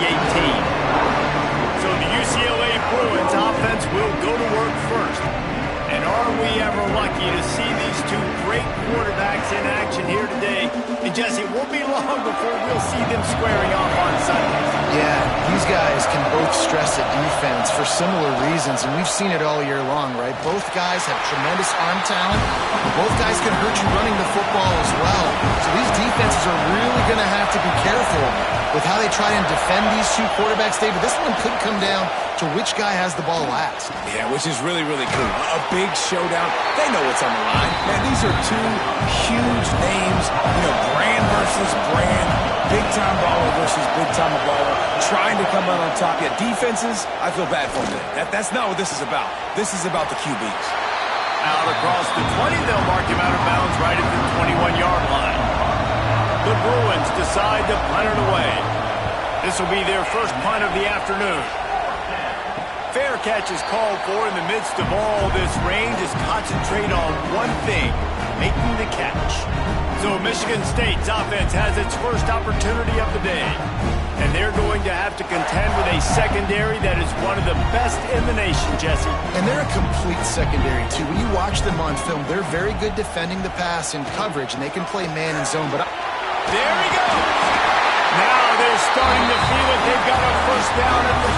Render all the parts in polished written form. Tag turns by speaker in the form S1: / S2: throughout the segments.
S1: 18. So the UCLA Bruins offense will go to work first. And are we ever lucky to see these two great quarterbacks in action here today? And Jesse, it won't be long before we'll see them squaring off on Sundays.
S2: Yeah, these guys can both stress a defense for similar reasons, and we've seen it all year long, right? Both guys have tremendous arm talent. Both guys can hurt you running the football as well. So these defenses are really going to have to be careful with how they try and defend these two quarterbacks, David. This one could come down to which guy has the ball last.
S3: Yeah, which is really, really cool. A big showdown. They know what's on the line. Man, these are two huge names. You know, brand versus brand. Big-time baller versus big-time baller. Trying to come out on top. Yeah, defenses, I feel bad for them. That's not what this is about. This is about the QBs.
S1: Out across the 20, they'll mark him out of bounds right at the 21-yard line. The Bruins decide to punt it away. This will be their first punt of the afternoon. Fair catch is called for. In the midst of all this rain, just concentrate on one thing, making the catch. So Michigan State's offense has its first opportunity of the day. And they're going to have to contend with a secondary that is one of the best in the nation, Jesse.
S2: And they're a complete secondary, too. When you watch them on film, they're very good defending the pass in coverage, and they can play man and zone. But
S1: there he goes. Now they're starting to feel it. They've got a first down at the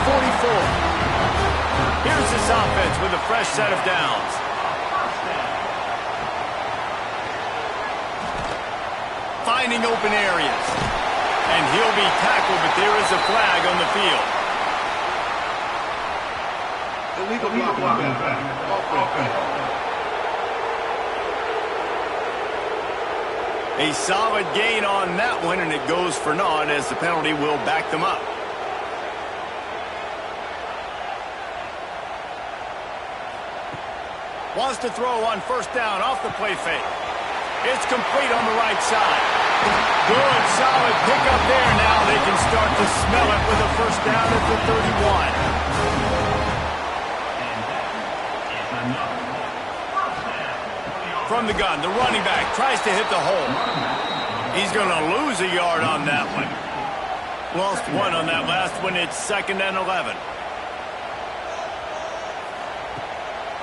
S1: 44. Here's this offense with a fresh set of downs. Finding open areas. And he'll be tackled, but there is a flag on the field.
S4: Illegal block.
S1: A solid gain on that one, and it goes for naught as the penalty will back them up. Wants to throw on first down off the play fake. It's complete on the right side. Good, solid pickup there. Now they can start to smell it with a first down at the 31. From the gun, the running back tries to hit the hole. He's going to lose a yard on that one. Lost one on that last one. It's 2nd and 11.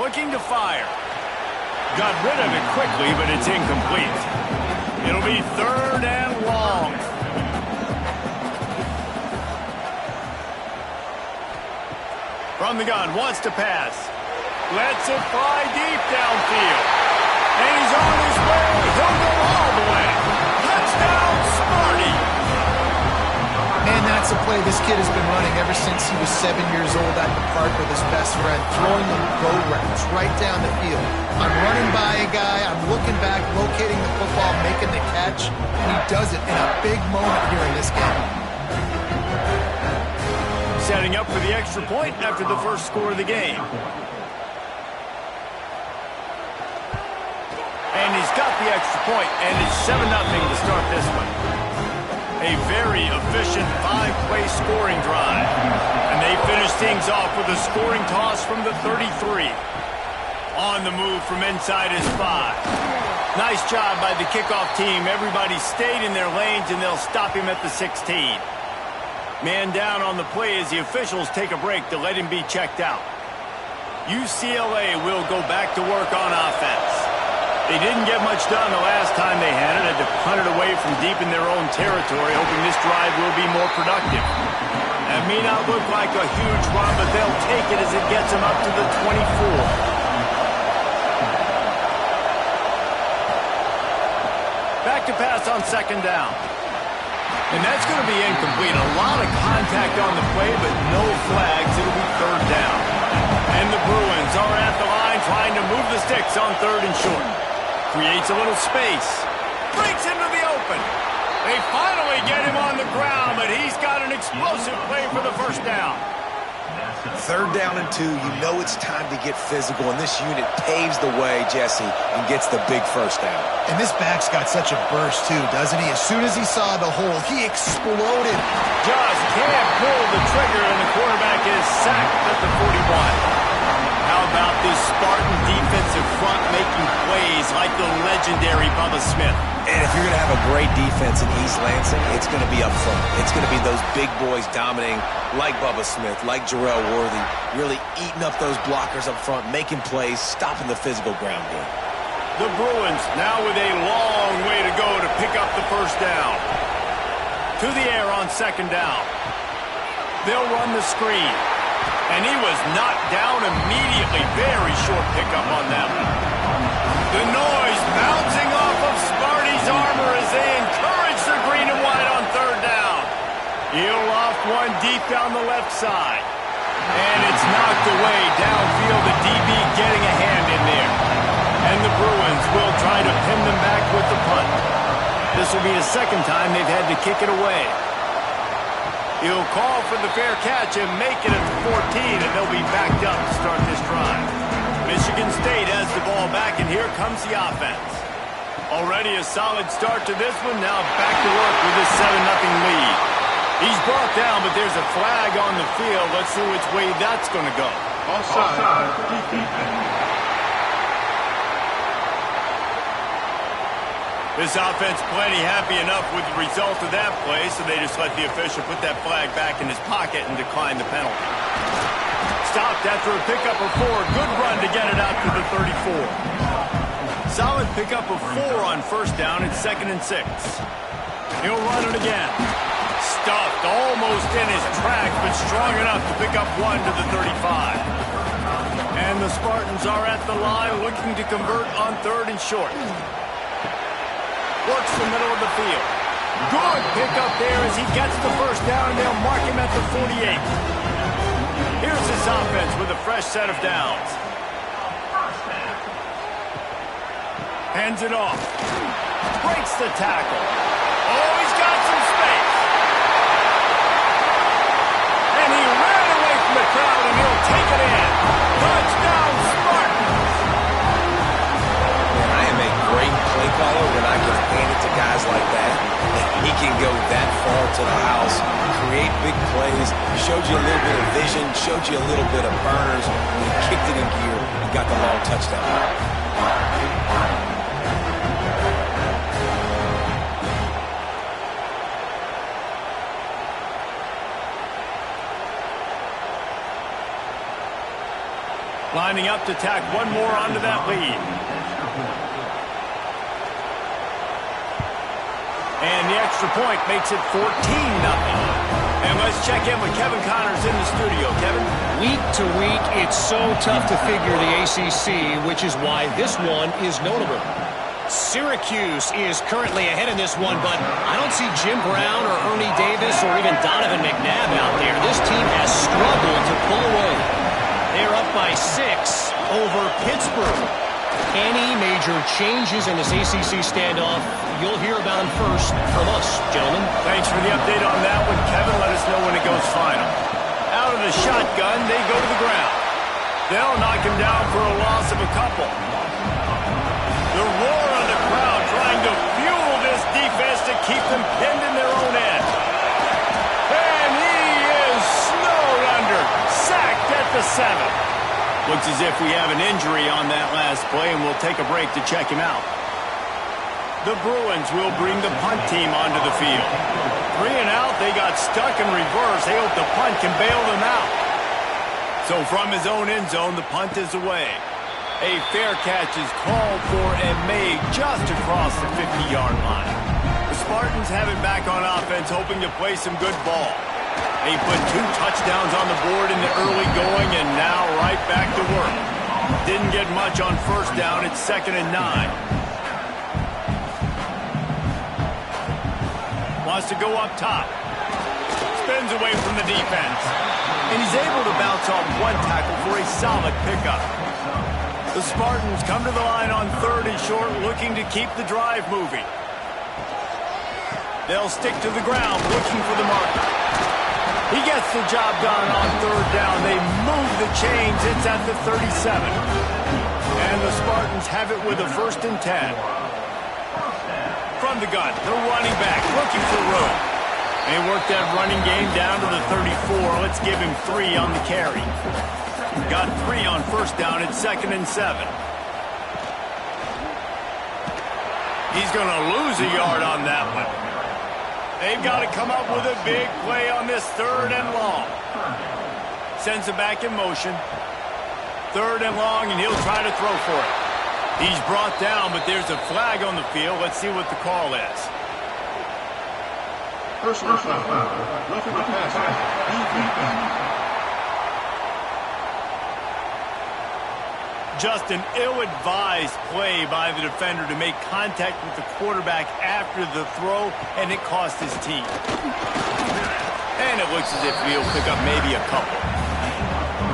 S1: Looking to fire. Got rid of it quickly, but it's incomplete. It'll be 3rd and long. From the gun, wants to pass. Lets it fly deep downfield. And he's on his way. He'll go all the way. Touchdown, Smarty.
S2: Man, that's a play this kid has been running ever since he was 7 years old at the park with his best friend, throwing the go routes right down the field. I'm running by a guy, I'm looking back, locating the football, making the catch, and he does it in a big moment here in this game.
S1: Setting up for the extra point after the first score of the game. And he's got the extra point, and it's 7-0 to start this one. A very efficient 5-play scoring drive. And they finish things off with a scoring toss from the 33. On the move from inside his 5. Nice job by the kickoff team. Everybody stayed in their lanes, and they'll stop him at the 16. Man down on the play as the officials take a break to let him be checked out. UCLA will go back to work on offense. They didn't get much done the last time they had it. Had to punt it away from deep in their own territory, hoping this drive will be more productive. That may not look like a huge run, but they'll take it as it gets them up to the 24. Back to pass on 2nd down. And that's going to be incomplete. A lot of contact on the play, but no flags. It'll be 3rd down. And the Bruins are at the line trying to move the sticks on 3rd and short. Creates a little space. Breaks into the open. They finally get him on the ground, but he's got an explosive play for the first down.
S3: 3rd down and 2. You know it's time to get physical, and this unit paves the way, Jesse, and gets the big first down.
S2: And this back's got such a burst, too, doesn't he? As soon as he saw the hole, he exploded.
S1: Just can't pull the trigger, and the quarterback is sacked at the 41. How about this Spartan defensive front making plays like the legendary Bubba Smith?
S3: And if you're going to have a great defense in East Lansing, it's going to be up front. It's going to be those big boys dominating like Bubba Smith, like Jarrell Worthy, really eating up those blockers up front, making plays, stopping the physical ground game.
S1: The Bruins now with a long way to go to pick up the first down. To the air on second down. They'll run the screen. And he was knocked down immediately. Very short pickup on them. The noise bouncing off of Sparty's armor as they encourage the green and white on third down. He'll loft one deep down the left side. And it's knocked away downfield. The DB getting a hand in there. And the Bruins will try to pin them back with the punt. This will be the second time they've had to kick it away. He'll call for the fair catch and make it at the 14, and they'll be backed up to start this drive. Michigan State has the ball back, and here comes the offense. Already a solid start to this one. Now back to work with this 7-0 lead. He's brought down, but there's a flag on the field. Let's see which way that's going to go.
S4: Offside.
S1: This offense plenty happy enough with the result of that play, so they just let the official put that flag back in his pocket and decline the penalty. Stopped after a pickup of 4. Good run to get it out to the 34. Solid pickup of 4 on first down. It's 2nd and 6. He'll run it again. Stuffed almost in his tracks, but strong enough to pick up 1 to the 35. And the Spartans are at the line looking to convert on 3rd and short. Works the middle of the field. Good pickup there as he gets the first down. They'll mark him at the 48. Here's this offense with a fresh set of downs. Hands it off. Breaks the tackle. Oh, he's got some space. And he ran away from the crowd, and he'll take it in. Touchdown, Spartans.
S3: I am a great play caller when I can hand it to guys like that. He can go that far to the house, create big plays, showed you a little bit of vision, showed you a little bit of burners, and he kicked it in gear and got the long touchdown.
S1: Lining up to tack one more onto that lead. And the extra point makes it 14-0. And let's check in with Kevin Connors in the studio. Kevin?
S5: Week to week, it's so tough to figure the ACC, which is why this one is notable. Syracuse is currently ahead in this one, but I don't see Jim Brown or Ernie Davis or even Donovan McNabb out there. This team has struggled to pull away. They're up by 6 over Pittsburgh. Any major changes in this ACC standoff, you'll hear about them first from us, gentlemen.
S1: Thanks for the update on that one, Kevin. Let us know when it goes final. Out of the shotgun, they go to the ground. They'll knock him down for a loss of a couple. The roar of the crowd trying to fuel this defense to keep them pinned in their own end. And he is snowed under, sacked at the 7. Looks as if we have an injury on that last play, and we'll take a break to check him out. The Bruins will bring the punt team onto the field. 3 and out, they got stuck in reverse. They hope the punt can bail them out. So from his own end zone, the punt is away. A fair catch is called for and made just across the 50-yard line. The Spartans have it back on offense, hoping to play some good ball. They put 2 touchdowns on the board in the early going, and now right back to work. Didn't get much on first down. It's 2nd and 9. Wants to go up top. Spins away from the defense. And he's able to bounce off 1 tackle for a solid pickup. The Spartans come to the line on 3rd and short, looking to keep the drive moving. They'll stick to the ground, looking for the marker. He gets the job done on 3rd down. They move the chains. It's at the 37. And the Spartans have it with a 1st and 10. From the gun, the running back looking for room. They work that running game down to the 34. Let's give him 3 on the carry. Got 3 on first down. It's 2nd and 7. He's going to lose a yard on that one. They've got to come up with a big play on this 3rd and long. Sends it back in motion. 3rd and long, and he'll try to throw for it. He's brought down, but there's a flag on the field. Let's see what the call is.
S4: Personal foul. Roughing the passer.
S1: Just an ill-advised play by the defender to make contact with the quarterback after the throw, and it cost his team. And it looks as if he'll pick up maybe a couple.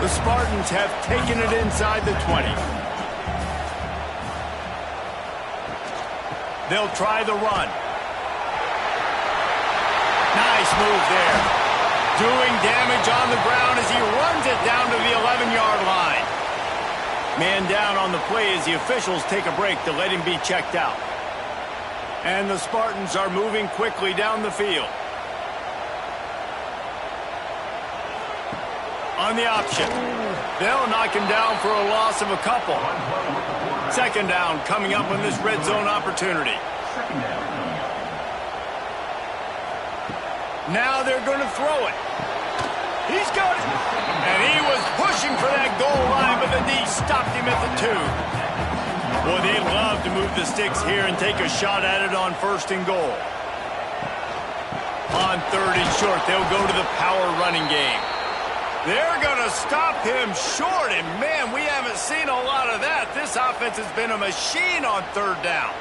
S1: The Spartans have taken it inside the 20. They'll try the run. Nice move there. Doing damage on the ground as he runs it down to the 11-yard line. Man down on the play as the officials take a break to let him be checked out. And the Spartans are moving quickly down the field. On the option. They'll knock him down for a loss of a couple. 2nd down coming up on this red zone opportunity. Now they're going to throw it. He's got it. And he was pushing for that goal line, but the D stopped him at the 2. Boy, they love to move the sticks here and take a shot at it on 1st and goal. On 3rd and short, they'll go to the power running game. They're going to stop him short, and man, we haven't seen a lot of that. This offense has been a machine on 3rd down.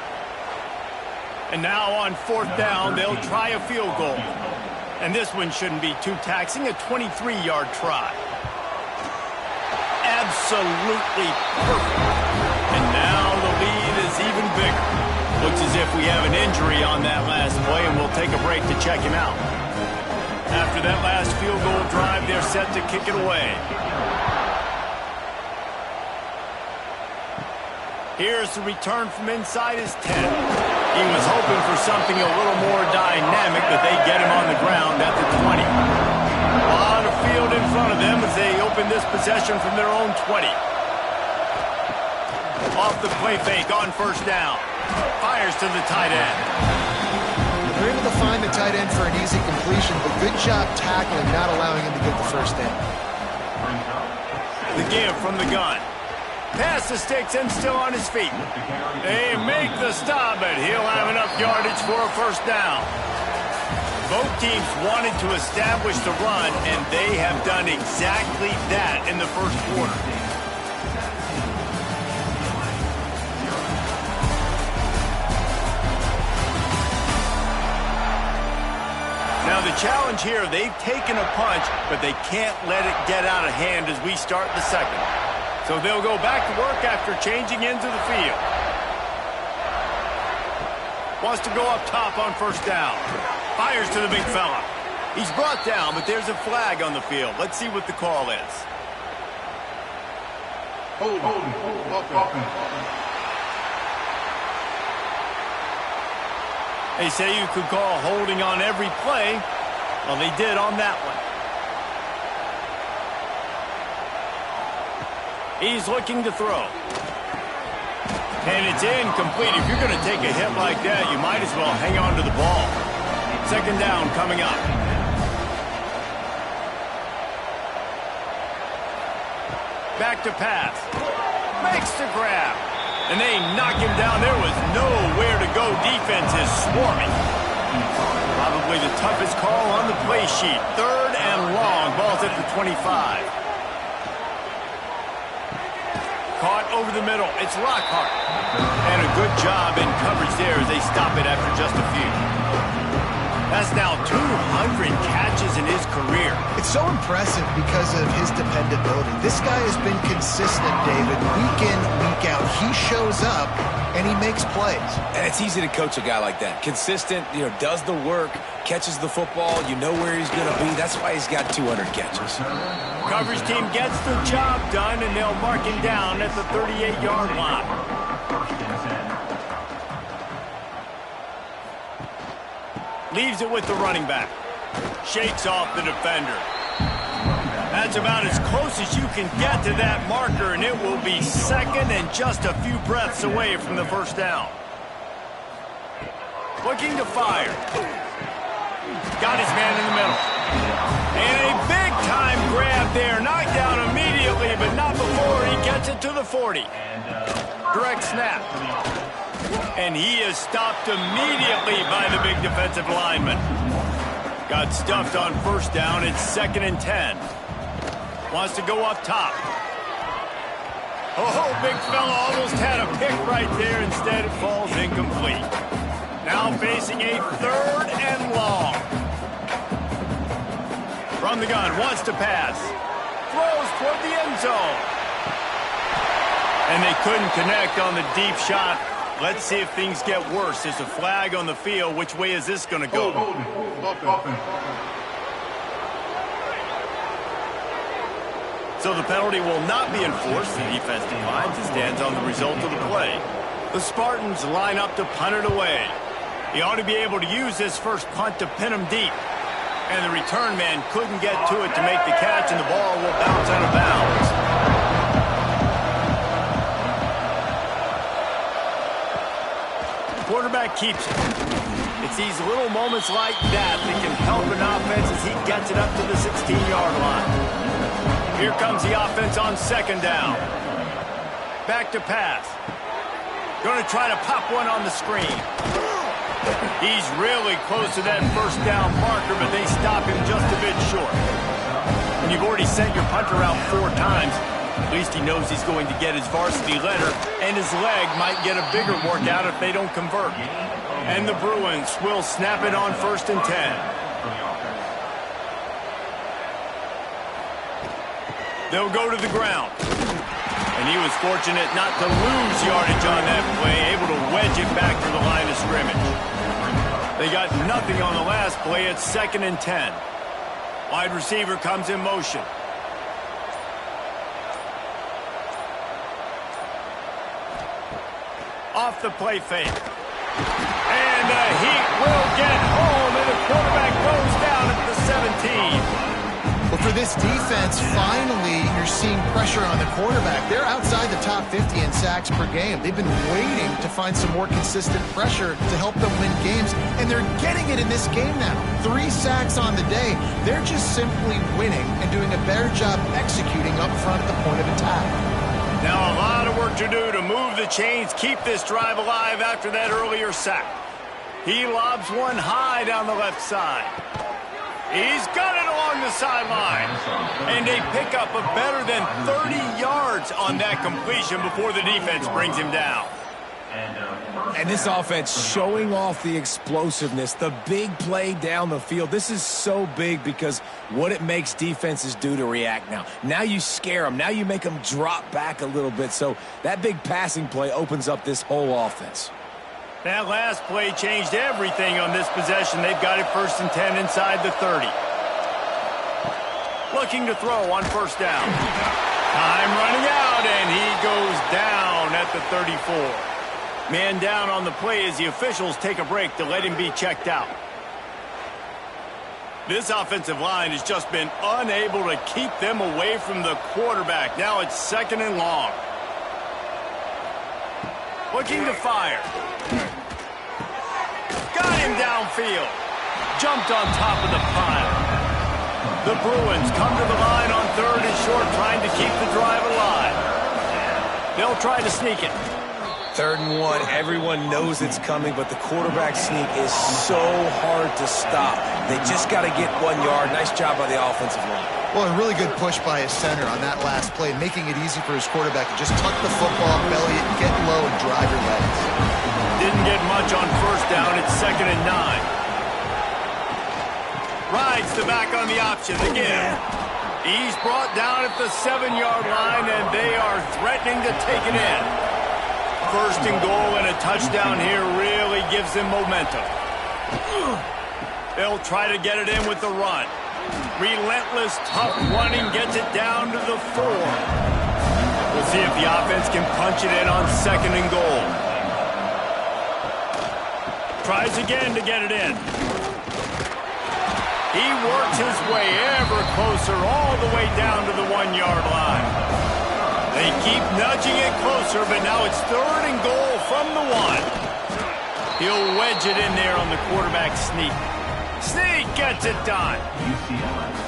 S1: And now on 4th down, they'll try a field goal. And this one shouldn't be too taxing, a 23-yard try. Absolutely perfect. And now the lead is even bigger. Looks as if we have an injury on that last play, and we'll take a break to check him out. After that last field goal drive, they're set to kick it away. Here's the return from inside his 10. He was hoping for something a little more dynamic, but they get him on the ground at the 20. A lot of field in front of them as they open this possession from their own 20. Off the play fake on 1st down. Fires to the tight end.
S2: They're able to find the tight end for an easy completion, but good job tackling, not allowing him to get the 1st down.
S1: The give from the gun. Past the sticks and still on his feet. They make the stop, but he'll have enough yardage for a 1st down. Both teams wanted to establish the run, and they have done exactly that in the 1st quarter. Now the challenge here, they've taken a punch, but they can't let it get out of hand as we start the 2nd. So they'll go back to work after changing into the field. Wants to go up top on 1st down. Fires to the big fella. He's brought down, but there's a flag on the field. Let's see what the call is.
S4: Hold.
S1: They say you could call holding on every play. Well, they did on that one. He's looking to throw. And it's incomplete. If you're going to take a hit like that, you might as well hang on to the ball. 2nd down coming up. Back to pass. Makes the grab. And they knock him down. There was nowhere to go. Defense is swarming. Probably the toughest call on the play sheet. 3rd and long. Ball's at the 25. Caught over the middle. It's Lockhart. And a good job in coverage there as they stop it after just a few. That's now 200 catches in his career.
S2: It's so impressive because of his dependability. This guy has been consistent, David, week in, week out. He shows up, and he makes plays.
S3: And it's easy to coach a guy like that. Consistent, does the work, catches the football, you know where he's going to be. That's why he's got 200 catches.
S1: Coverage team gets the job done, and they'll mark him down at the 38-yard line. Leaves it with the running back. Shakes off the defender. That's about as close as you can get to that marker, and it will be second and just a few breaths away from the first down. Looking to fire. Got his man in the middle. And a big-time grab there. Knocked down immediately, but not before he gets it to the 40. Direct snap. And he is stopped immediately by the big defensive lineman. Got stuffed on first down. It's 2nd and 10. Wants to go up top. Oh, big fella almost had a pick right there. Instead, it falls incomplete. Now facing a 3rd and long. From the gun, wants to pass. Throws toward the end zone. And they couldn't connect on the deep shot. Let's see if things get worse. There's a flag on the field. Which way is this going to go? So the penalty will not be enforced. The defense declines and stands on the result of the play. The Spartans line up to punt it away. He ought to be able to use this first punt to pin him deep. And the return man couldn't get to it to make the catch, and the ball will bounce out of bounds. Quarterback keeps it. It's these little moments like that that can help an offense as he gets it up to the 16-yard line. Here comes the offense on 2nd down. Back to pass. Going to try to pop one on the screen. He's really close to that first down marker, but they stop him just a bit short. When you've already sent your punter out 4 times, at least he knows he's going to get his varsity letter, and his leg might get a bigger workout if they don't convert. And the Bruins will snap it on 1st and 10. They'll go to the ground. And he was fortunate not to lose yardage on that play, able to wedge it back to the line of scrimmage. They got nothing on the last play. It's 2nd and 10. Wide receiver comes in motion. Off the play fake. And the Heat will get home, and the quarterback goes down at the 17.
S2: Well, for this defense, finally, you're seeing pressure on the quarterback. They're outside the top 50 in sacks per game. They've been waiting to find some more consistent pressure to help them win games, and they're getting it in this game now. 3 sacks on the day. They're just simply winning and doing a better job executing up front at the point of attack.
S1: Now a lot of work to do to move the chains, keep this drive alive after that earlier sack. He lobs one high down the left side. He's got it along the sideline. And they pick up a better than 30 yards on that completion before the defense brings him down.
S3: And this offense showing off the explosiveness, the big play down the field. This is so big because what it makes defenses do to react now. Now you scare them. Now you make them drop back a little bit. So that big passing play opens up this whole offense.
S1: That last play changed everything on this possession. They've got it 1st and 10 inside the 30. Looking to throw on 1st down. Time running out, and he goes down at the 34. Man down on the play as the officials take a break to let him be checked out. This offensive line has just been unable to keep them away from the quarterback. Now it's 2nd and long. Looking to fire. Got him downfield. Jumped on top of the pile. The Bruins come to the line on 3rd and short, trying to keep the drive alive. They'll try to sneak it.
S3: 3rd and 1, everyone knows it's coming, but the quarterback sneak is so hard to stop. They just got to get 1 yard. Nice job by the offensive line.
S2: Well, a really good push by his center on that last play, making it easy for his quarterback to just tuck the football, belly it, get low, and drive your legs.
S1: Didn't get much on 1st down. It's 2nd and 9. Rides the back on the option again. He's brought down at the 7-yard line, and they are threatening to take it in. 1st and goal, and a touchdown here really gives them momentum. They'll try to get it in with the run. Relentless, tough running gets it down to the 4. We'll see if the offense can punch it in on 2nd and goal. Tries again to get it in. He works his way ever closer all the way down to the 1-yard line. They keep nudging it closer, but now it's 3rd and goal from the 1. He'll wedge it in there on the quarterback sneak. Sneak gets it done.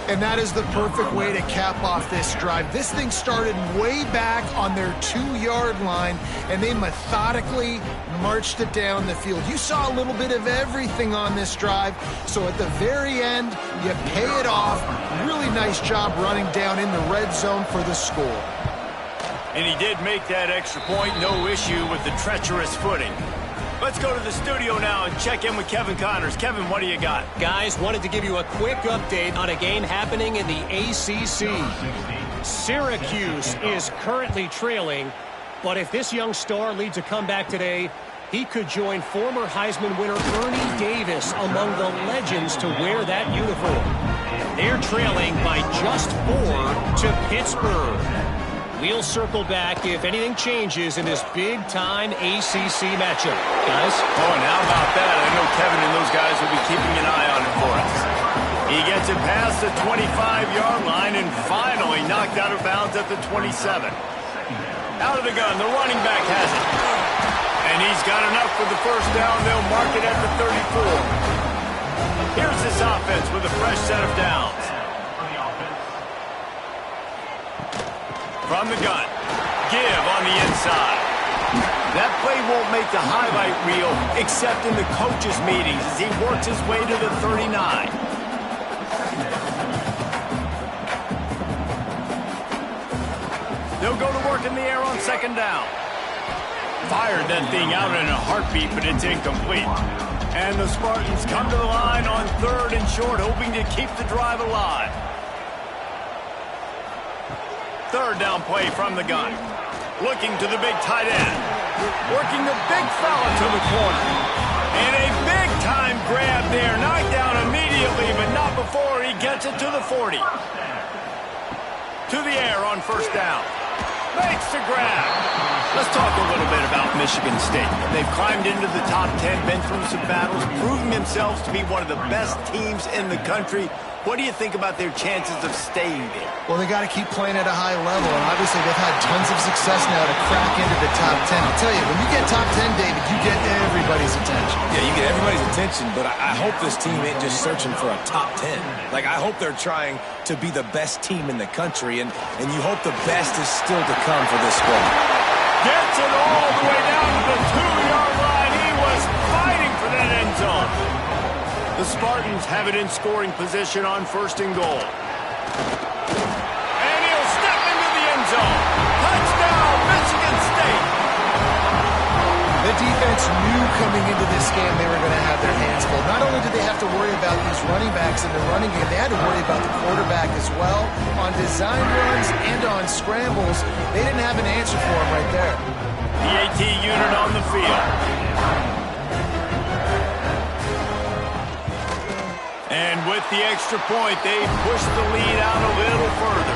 S2: And that is the perfect way to cap off this drive. This thing started way back on their 2-yard line, and they methodically marched it down the field. You saw a little bit of everything on this drive, so at the very end, you pay it off. Really nice job running down in the red zone for the score.
S1: And he did make that extra point, no issue with the treacherous footing. Let's go to the studio now and check in with Kevin Connors. Kevin, what do you got?
S5: Guys, wanted to give you a quick update on a game happening in the ACC. Syracuse is currently trailing, but if this young star leads a comeback today, he could join former Heisman winner Ernie Davis among the legends to wear that uniform. They're trailing by just 4 to Pittsburgh. We'll circle back if anything changes in this big-time ACC matchup. Guys?
S1: Oh, and how about that? I know Kevin and those guys will be keeping an eye on it for us. He gets it past the 25-yard line and finally knocked out of bounds at the 27. Out of the gun, the running back has it. And he's got enough for the first down. They'll mark it at the 34. Here's this offense with a fresh set of downs. From the gun, give on the inside. That play won't make the highlight reel except in the coaches' meetings as he works his way to the 39. They'll go to work in the air on 2nd down. Fired that thing out in a heartbeat, but it's incomplete. And the Spartans come to the line on 3rd and short, hoping to keep the drive alive. 3rd down play from the gun. Looking to the big tight end. Working the big fella to the corner. And a big-time grab there. Knocked down immediately, but not before he gets it to the 40. To the air on 1st down. Makes the grab. Let's talk a little bit about Michigan State. They've climbed into the top 10, been through some battles, proving themselves to be one of the best teams in the country. What do you think about their chances of staying there?
S2: Well, they got to keep playing at a high level, and obviously they've had tons of success now to crack into the top 10. I'll tell you, when you get top 10, David, you get everybody's attention.
S3: Yeah, you get everybody's attention, but I hope this team ain't just searching for a top 10. Like, I hope they're trying to be the best team in the country, and you hope the best is still to come for this squad.
S1: Gets it all the way down to the 2-yard line. He was fighting for that end zone. The Spartans have it in scoring position on 1st and goal. And he'll step into the end zone. Touchdown, Michigan State.
S2: The defense knew coming into this game they were going to have their hands full. Not only did they have to worry about these running backs in the running game, they had to worry about the quarterback as well. On design runs and on scrambles, they didn't have an answer for him right there.
S1: The AT unit on the field. And with the extra point, they push the lead out a little further.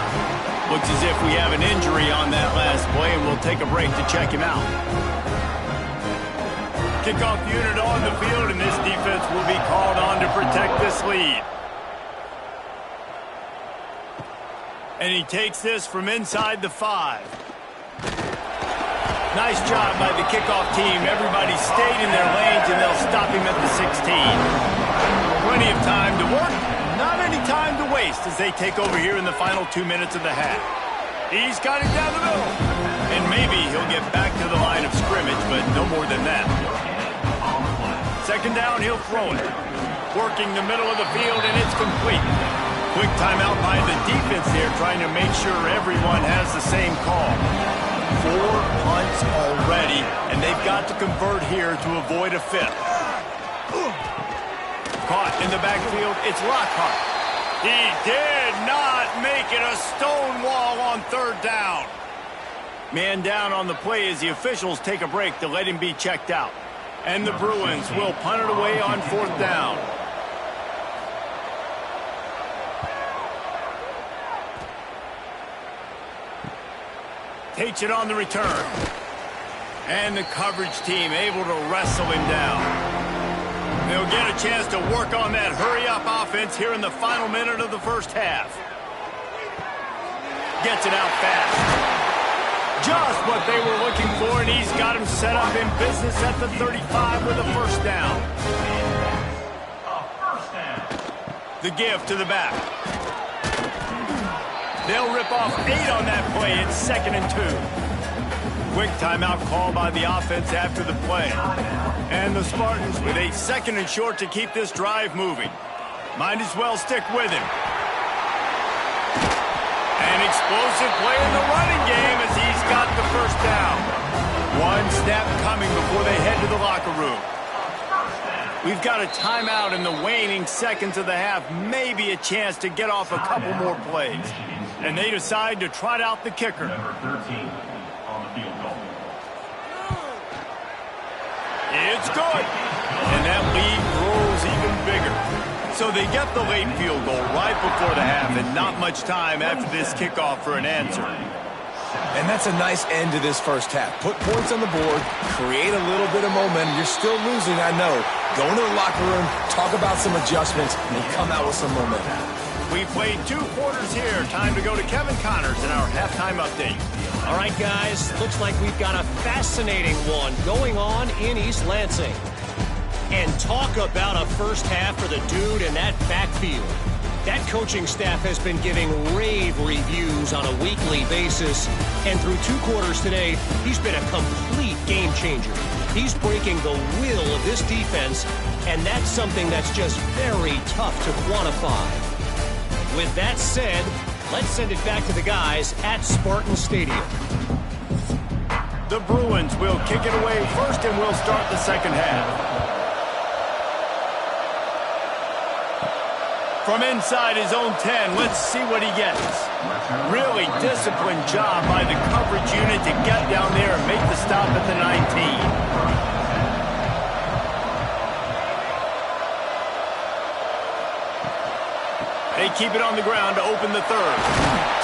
S1: Looks as if we have an injury on that last play, and we'll take a break to check him out. Kickoff unit on the field, and this defense will be called on to protect this lead. And he takes this from inside the 5. Nice job by the kickoff team. Everybody stayed in their lanes, and they'll stop him at the 16. Plenty of time to work, not any time to waste as they take over here in the final 2 minutes of the half. He's got it down the middle. And maybe he'll get back to the line of scrimmage, but no more than that. 2nd down, he'll throw it. Working the middle of the field, and it's complete. Quick timeout by the defense there, trying to make sure everyone has the same call. 4 punts already, and they've got to convert here to avoid a 5th. Caught in the backfield, it's Lockhart. He did not make it a stone wall on 3rd down. Man down on the play as the officials take a break to let him be checked out. And the Bruins will punt it away on 4th down. Takes it on the return. And the coverage team able to wrestle him down. They'll get a chance to work on that hurry-up offense here in the final minute of the first half. Gets it out fast. Just what they were looking for, and he's got him set up in business at the 35 with a first down. The give to the back. They'll rip off 8 on that play. It's 2nd and 2. Quick timeout call by the offense after the play. And the Spartans with a 2nd and short to keep this drive moving. Might as well stick with him. An explosive play in the running game as he's got the first down. One snap coming before they head to the locker room. We've got a timeout in the waning seconds of the half. Maybe a chance to get off a couple more plays. And they decide to trot out the kicker.
S4: Number 13 on the field goal.
S1: It's good. And that lead grows even bigger. So they get the late field goal right before the half and not much time after this kickoff for an answer.
S3: And that's a nice end to this first half. Put points on the board, create a little bit of momentum. You're still losing, I know. Go into the locker room, talk about some adjustments, and come out with some momentum.
S1: We played 2 quarters here. Time to go to Kevin Connors in our halftime update.
S5: All right, guys, looks like we've got a fascinating one going on in East Lansing. And talk about a first half for the dude in that backfield. That coaching staff has been giving rave reviews on a weekly basis. And through 2 quarters today, he's been a complete game changer. He's breaking the will of this defense, and that's something that's just very tough to quantify. With that said, let's send it back to the guys at Spartan Stadium.
S1: The Bruins will kick it away first, and we'll start the second half. From inside his own 10, let's see what he gets. Really disciplined job by the coverage unit to get down there and make the stop at the 19. They keep it on the ground to open the third.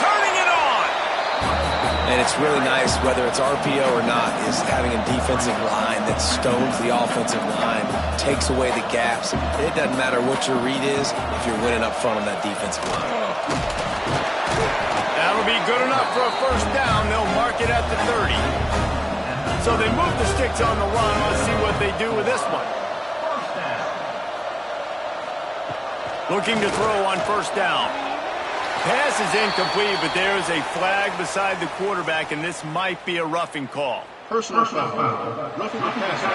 S1: Turning it on!
S3: And it's really nice, whether it's RPO or not, is having a defensive line that stones the offensive line, takes away the gaps. It doesn't matter what your read is if you're winning up front on that defensive line.
S1: That'll be good enough for a first down. They'll mark it at the 30. So they move the sticks on the run. Let's see what they do with this one. Looking to throw on first down. Pass is incomplete, but there is a flag beside the quarterback, and this might be a roughing call.
S4: Personal foul. Roughing the passer.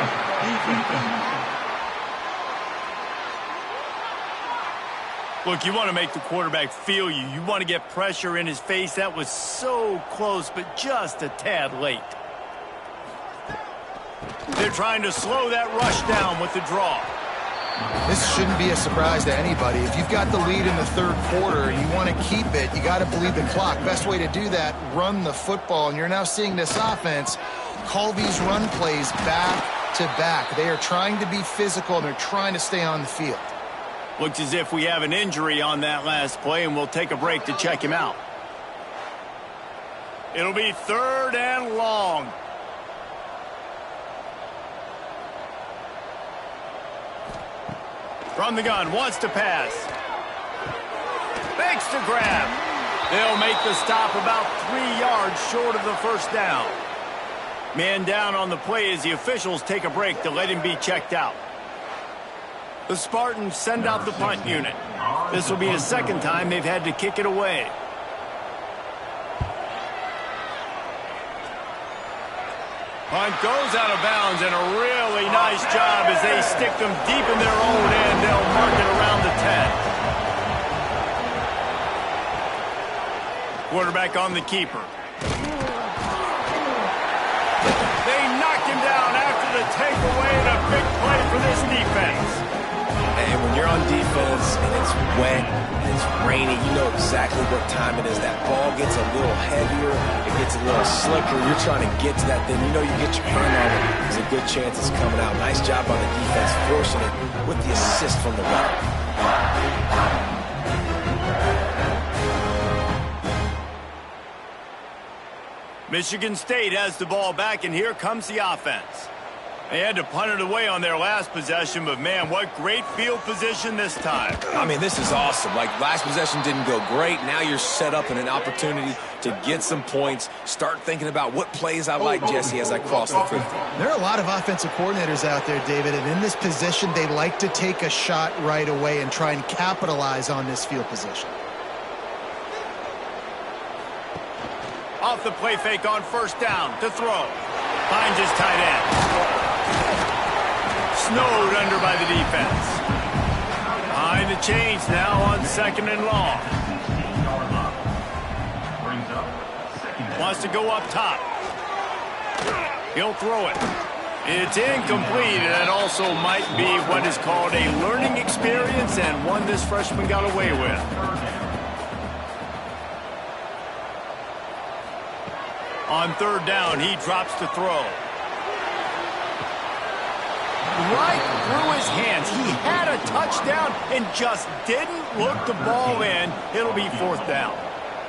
S1: Look, you want to make the quarterback feel you. You want to get pressure in his face. That was so close, but just a tad late. They're trying to slow that rush down with the draw.
S2: This shouldn't be a surprise to anybody. If you've got the lead in the 3rd quarter and you want to keep it, you got to bleed the clock. Best way to do that, run the football. And you're now seeing this offense call these run plays back to back. They are trying to be physical, and they're trying to stay on the field.
S1: Looks as if we have an injury on that last play, and we'll take a break to check him out. It'll be 3rd and long. From the gun, wants to pass. Fakes to grab. They'll make the stop about 3 yards short of the first down. Man down on the play as the officials take a break to let him be checked out. The Spartans send out the punt unit. This will be the 2nd time they've had to kick it away. Punt goes out of bounds, and a really nice job as they stick them deep in their own end. They'll mark it around the 10. Quarterback on the keeper. They knocked him down after the takeaway, and a big play for this defense.
S3: And when you're on defense and it's wet and it's rainy, you know exactly what time it is. That ball gets a little heavier, it gets a little slicker. You're trying to get to that thing. You know you get your hand on it, there's a good chance it's coming out. Nice job on the defense, forcing it with the assist from the runner.
S1: Michigan State has the ball back, and here comes the offense. They had to punt it away on their last possession, but man, what great field position this time.
S3: I mean, this is awesome. Like, last possession didn't go great. Now you're set up in an opportunity to get some points. Start thinking about what plays I like, Jesse, as I cross the 50.
S2: There are a lot of offensive coordinators out there, David, and in this position, they like to take a shot right away and try and capitalize on this field position.
S1: Off the play fake on first down to throw. Finds his tight end. Snowed under by the defense. Behind the chains now on second and long. Wants to go up top. He'll throw it. It's incomplete, and that also might be what is called a learning experience and one this freshman got away with. On third down, he drops to throw. Right through his hands. He had a touchdown and just didn't look the ball in. It'll be fourth down.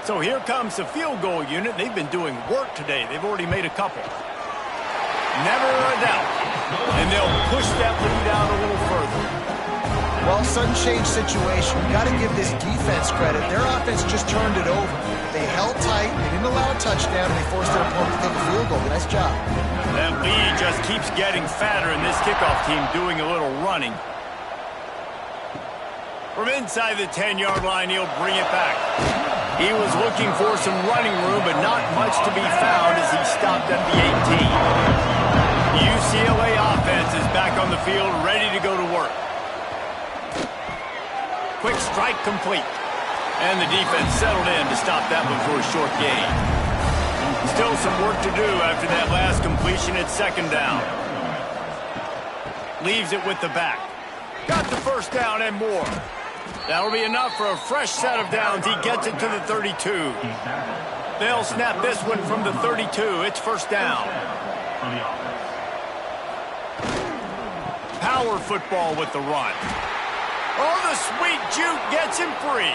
S1: So here comes the field goal unit. They've been doing work today. They've already made a couple. Never a doubt. And they'll push that lead out a little further.
S2: Well, sudden change situation. We've got to give this defense credit. Their offense just turned it over. They held tight. They didn't allow a touchdown, and they forced their opponent to take a field goal. Nice job.
S1: That lead just keeps getting fatter, and this kickoff team doing a little running. From inside the 10-yard line, he'll bring it back. He was looking for some running room, but not much to be found as he stopped at the 18. UCLA offense is back on the field, ready to go to work. Quick strike complete. And the defense settled in to stop that one for a short gain. Still some work to do after that last completion at second down. Leaves it with the back. Got the first down and more. That'll be enough for a fresh set of downs. He gets it to the 32. They'll snap this one from the 32. It's first down. Power football with the run. Oh, the sweet juke gets him free.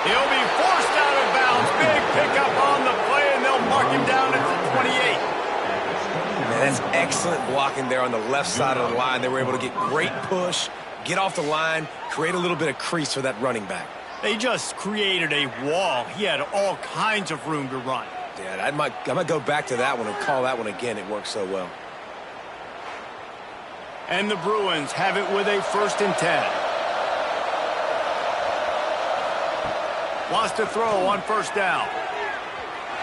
S1: He'll be forced out of bounds. Big pickup on the play, and they'll mark him down at the 28.
S3: Man, that's excellent blocking there on the left side of the line. They were able to get great push, get off the line, create a little bit of crease for that running back.
S1: They just created a wall. He had all kinds of room to run.
S3: Yeah, I might go back to that one and call that one again. It worked so well.
S1: And the Bruins have it with a 1st and 10. Wants to throw on first down.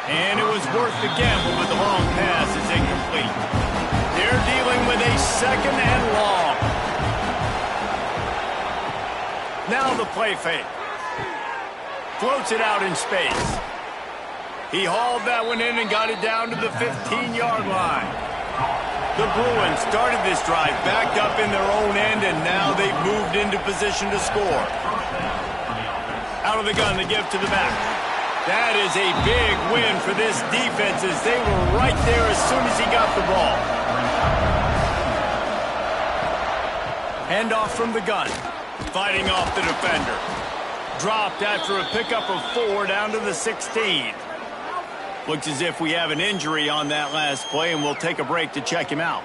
S1: And it was worth the gamble, but the long pass is incomplete. They're dealing with a second and long. Now the play fake. Floats it out in space. He hauled that one in and got it down to the 15-yard line. The Bruins started this drive backed up in their own end, and now they've moved into position to score. Out of the gun, they give to the back. That is a big win for this defense as they were right there as soon as he got the ball. Handoff from the gun. Fighting off the defender. Dropped after a pickup of 4 down to the 16. Looks as if we have an injury on that last play, and we'll take a break to check him out.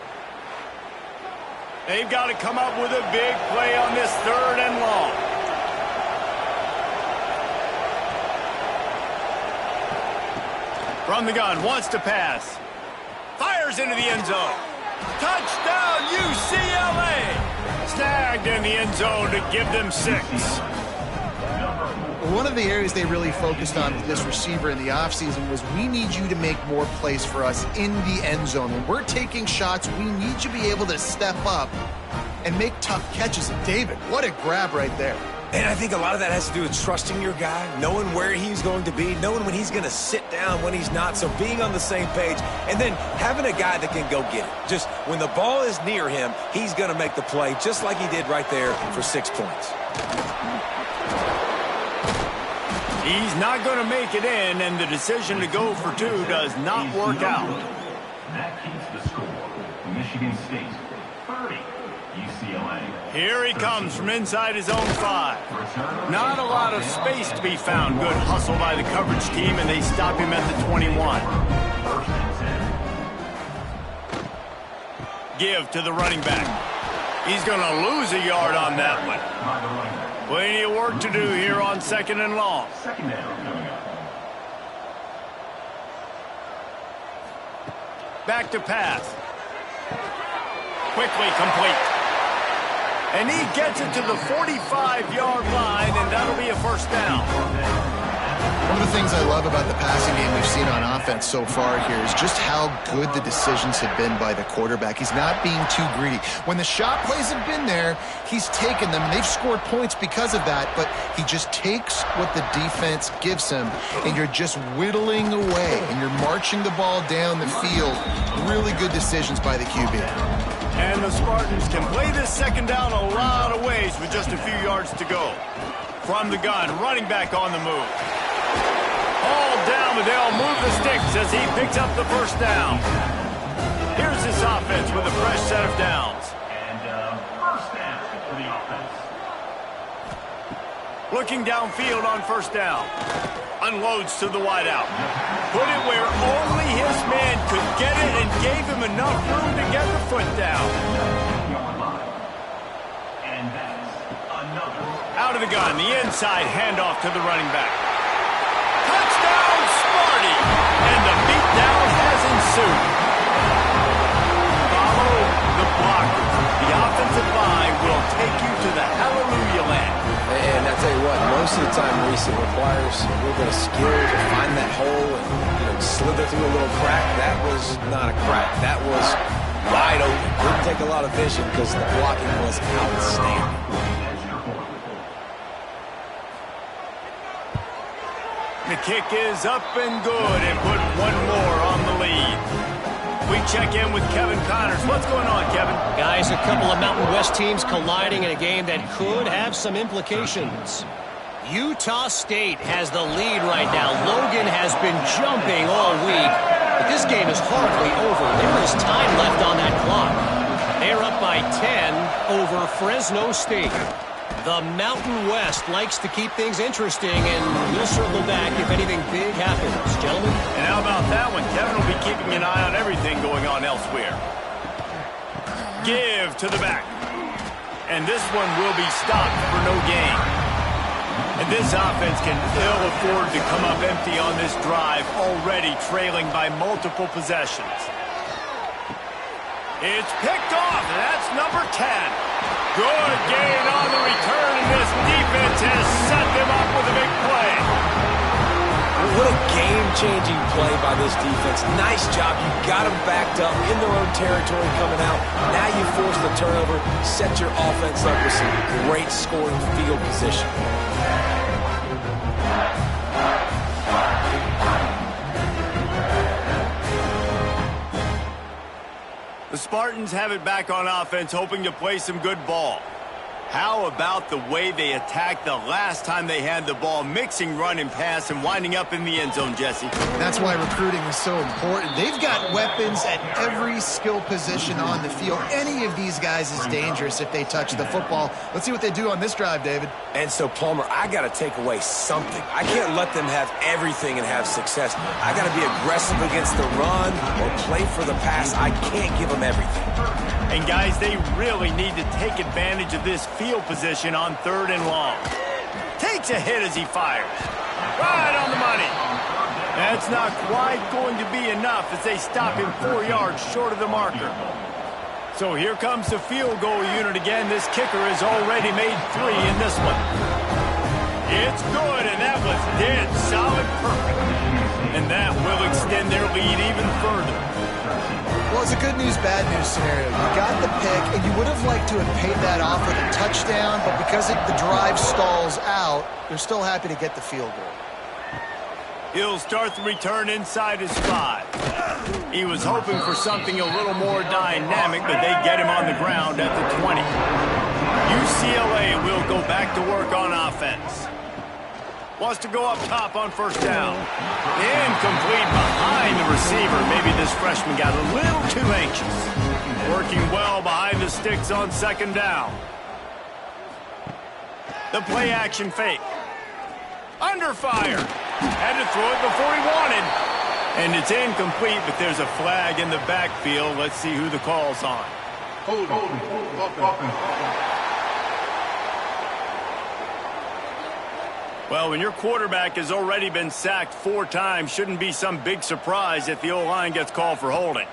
S1: They've got to come up with a big play on this 3rd and long. From the gun, wants to pass. Fires into the end zone. Touchdown, UCLA! Snagged in the end zone to give them 6.
S2: One of the areas they really focused on with this receiver in the offseason was we need you to make more plays for us in the end zone. When we're taking shots, we need you to be able to step up and make tough catches. And David, what a grab right there.
S3: And I think a lot of that has to do with trusting your guy, knowing where he's going to be, knowing when he's going to sit down, when he's not. So being on the same page, and then having a guy that can go get it. Just when the ball is near him, he's going to make the play, just like he did right there for 6 points.
S1: He's not going to make it in, and the decision to go for 2 does not work out.
S4: That keeps the score. Michigan State 30, UCLA.
S1: Here he comes from inside his own 5. Not a lot of space to be found. Good hustle by the coverage team, and they stop him at the 21. Give to the running back. He's going to lose a yard on that one. Plenty of work to do here on 2nd and long.
S4: Second down coming up.
S1: Back to pass. Quickly complete. And he gets it to the 45-yard line, and that'll be a first down.
S2: One of the things I love about the passing game we've seen on offense so far here is just how good the decisions have been by the quarterback. He's not being too greedy. When the shot plays have been there, he's taken them, and they've scored points because of that, but he just takes what the defense gives him, and you're just whittling away, and you're marching the ball down the field. Really good decisions by the QB.
S1: And the Spartans can play this second down a lot of ways with just a few yards to go. From the gun, running back on the move. All down, but they'll move the sticks as he picks up the first down. Here's this offense with a fresh set of downs.
S4: And first down for the offense.
S1: Looking downfield on first down. Unloads to the wideout. Put it where only his man could get it and gave him enough room to get the foot down.
S4: And that's another.
S1: Out of the gun, the inside handoff to the running back. Touchdown, Sparty! And the beatdown has ensued. Follow the blocker. The offensive line will take you to the hallelujah land.
S3: And I tell you what, most of the time, Reese, it requires a little bit of skill to find that hole and slither through a little crack. That was not a crack. That was wide open. Didn't take a lot of vision because the blocking was outstanding.
S1: The kick is up and good and put one more on the lead. We check in with Kevin Connors. What's going on, Kevin?
S5: Guys, a couple of Mountain West teams colliding in a game that could have some implications. Utah State has the lead right now. Logan has been jumping all week, but this game is hardly over. There is time left on that clock. They're up by 10 over Fresno State. The Mountain West likes to keep things interesting, and we'll circle back if anything big happens. Gentlemen?
S1: And how about that one? Kevin will be keeping an eye on everything going on elsewhere. Give to the back. And this one will be stopped for no gain. And this offense can ill afford to come up empty on this drive, already trailing by multiple possessions. It's picked off, and that's number 10. Good gain on the return, and this defense has set them up with a big play.
S3: What a game-changing play by this defense. Nice job. You got them backed up in their own territory coming out. Now you force the turnover, set your offense up with some great scoring field position.
S1: The Spartans have it back on offense, hoping to play some good ball. How about the way they attacked the last time they had the ball, mixing run and pass and winding up in the end zone, Jesse?
S2: That's why recruiting is so important. They've got weapons at every skill position on the field. Any of these guys is dangerous if they touch the football. Let's see what they do on this drive, David.
S3: And so, Palmer, I got to take away something. I can't let them have everything and have success. I got to be aggressive against the run or play for the pass. I can't give them everything.
S1: And, guys, they really need to take advantage of this field position on 3rd and long. Takes a hit as he fires. Right on the money. That's not quite going to be enough as they stop him 4 yards short of the marker. So here comes the field goal unit again. This kicker has already made 3 in this one. It's good, and that was dead solid perfect. And that will extend their lead even further.
S2: Well, it's a good news, bad news scenario. You got the pick, and you would have liked to have paid that off with a touchdown, but because the drive stalls out, they're still happy to get the field goal.
S1: He'll start the return inside his 5. He was hoping for something a little more dynamic, but they get him on the ground at the 20. UCLA will go back to work on offense. Wants to go up top on first down. Incomplete behind the receiver. Maybe this freshman got a little too anxious. Working well behind the sticks on 2nd down. The play action fake. Under fire. Had to throw it before he wanted. And it's incomplete, but there's a flag in the backfield. Let's see who the call's on. Well, when your quarterback has already been sacked 4 times, shouldn't be some big surprise if the O-line gets called for holding.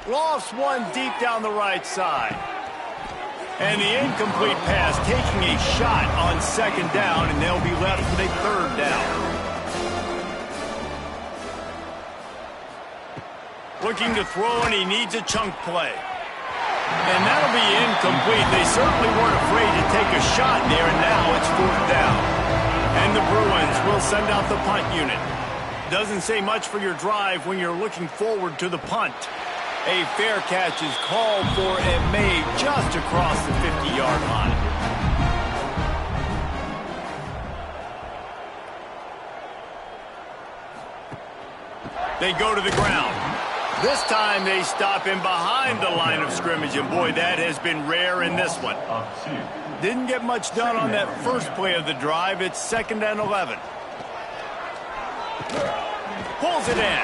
S1: Lofts one deep down the right side. And the incomplete pass taking a shot on 2nd down, and they'll be left with a 3rd down. Looking to throw, and he needs a chunk play. And that'll be incomplete. They certainly weren't afraid to take a shot there, and now it's 4th down. And the Bruins will send out the punt unit. Doesn't say much for your drive when you're looking forward to the punt. A fair catch is called for and made just across the 50-yard line. They go to the ground. This time they stop him behind the line of scrimmage, and boy, that has been rare in this one. Didn't get much done on that first play of the drive. It's 2nd and 11. Pulls it in.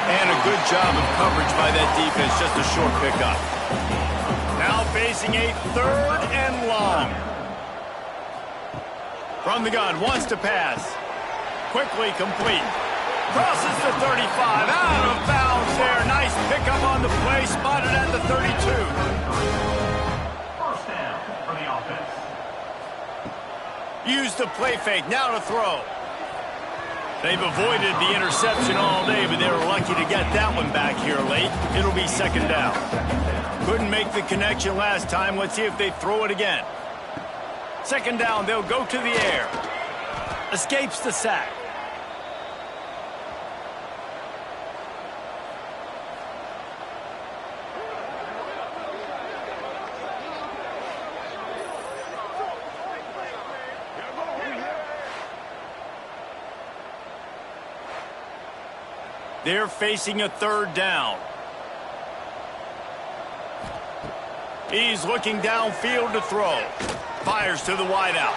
S1: And a good job of coverage by that defense, just a short pickup. Now facing a 3rd and long. From the gun, wants to pass. Quickly complete. Crosses the 35, out of bounds there. Nice pickup on the play, spotted at the 32.
S4: First down for the offense.
S1: Use the play fake, now to throw. They've avoided the interception all day, but they were lucky to get that one back here late. It'll be 2nd down. Couldn't make the connection last time. Let's see if they throw it again. 2nd down, they'll go to the air. Escapes the sack. They're facing a 3rd down. He's looking downfield to throw. Fires to the wideout.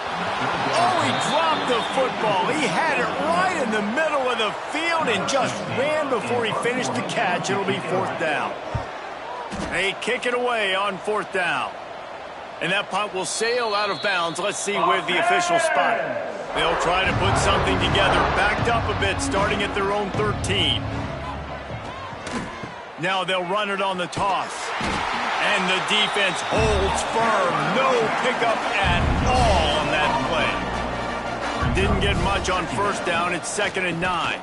S1: Oh, he dropped the football. He had it right in the middle of the field and just ran before he finished the catch. It'll be 4th down. They kick it away on 4th down. And that punt will sail out of bounds. Let's see where the official spot it. They'll try to put something together. Backed up a bit, starting at their own 13. Now they'll run it on the toss. And the defense holds firm. No pickup at all on that play. Didn't get much on 1st down. It's 2nd and 9.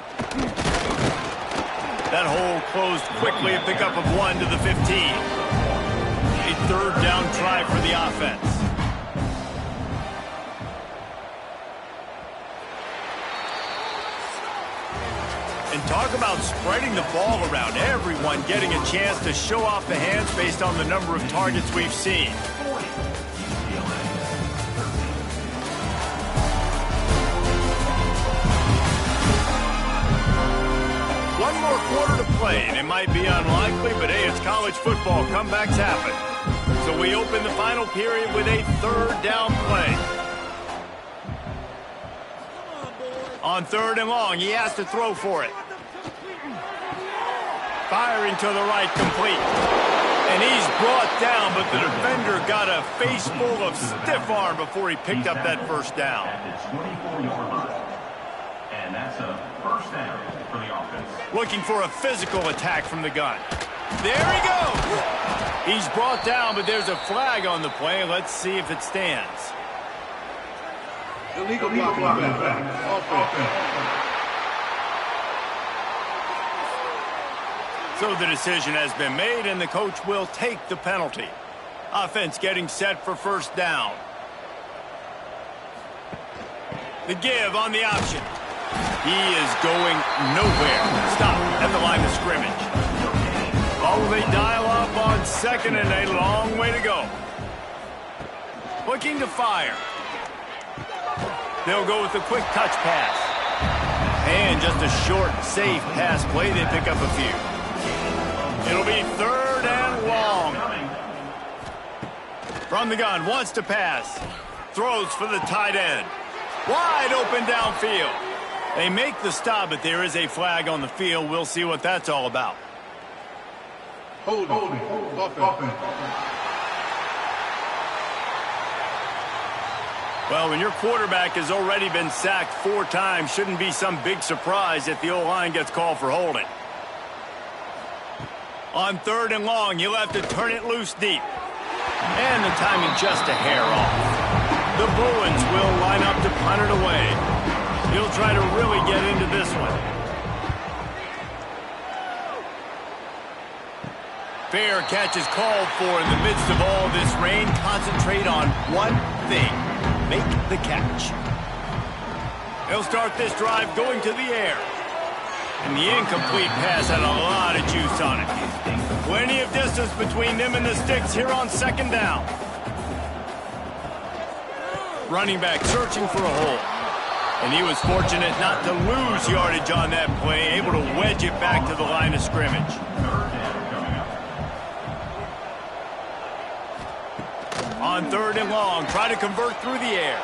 S1: That hole closed quickly. A pickup of 1 to the 15. A 3rd down try for the offense. And talk about spreading the ball around. Everyone getting a chance to show off the hands based on the number of targets we've seen. One more quarter to play, and it might be unlikely, but hey, it's college football. Comebacks happen. So we open the final period with a 3rd down play. On 3rd and long, he has to throw for it. Firing to the right, complete. And he's brought down, but the defender got a face full of stiff arm before he picked up that 1st down.
S4: At the 24-yard line. And that's a 1st down for the offense.
S1: Looking for a physical attack from the gun. There he goes! He's brought down, but there's a flag on the play. Let's see if it stands.
S6: Illegal blocking offense.
S1: So the decision has been made, and the coach will take the penalty. Offense getting set for 1st down. The give on the option. He is going nowhere. Stop at the line of scrimmage. Oh, they dial up on 2nd and a long way to go. Looking to fire. They'll go with a quick touch pass. And just a short, safe pass play. They pick up a few. It'll be 3rd and long. From the gun, wants to pass. Throws for the tight end. Wide open downfield. They make the stop, but there is a flag on the field. We'll see what that's all about.
S6: Holding. Offense.
S1: Well, when your quarterback has already been sacked 4 times, shouldn't be some big surprise if the O-line gets called for holding. On 3rd and long, you'll have to turn it loose deep. And the timing just a hair off. The Bruins will line up to punt it away. He'll try to really get into this one. Fair catch is called for in the midst of all this rain. Concentrate on one thing. Make the catch. He'll start this drive going to the air. And the incomplete pass had a lot of juice on it. Plenty of distance between them and the sticks here on 2nd down. Running back searching for a hole. And he was fortunate not to lose yardage on that play, able to wedge it back to the line of scrimmage. On 3rd and long, try to convert through the air.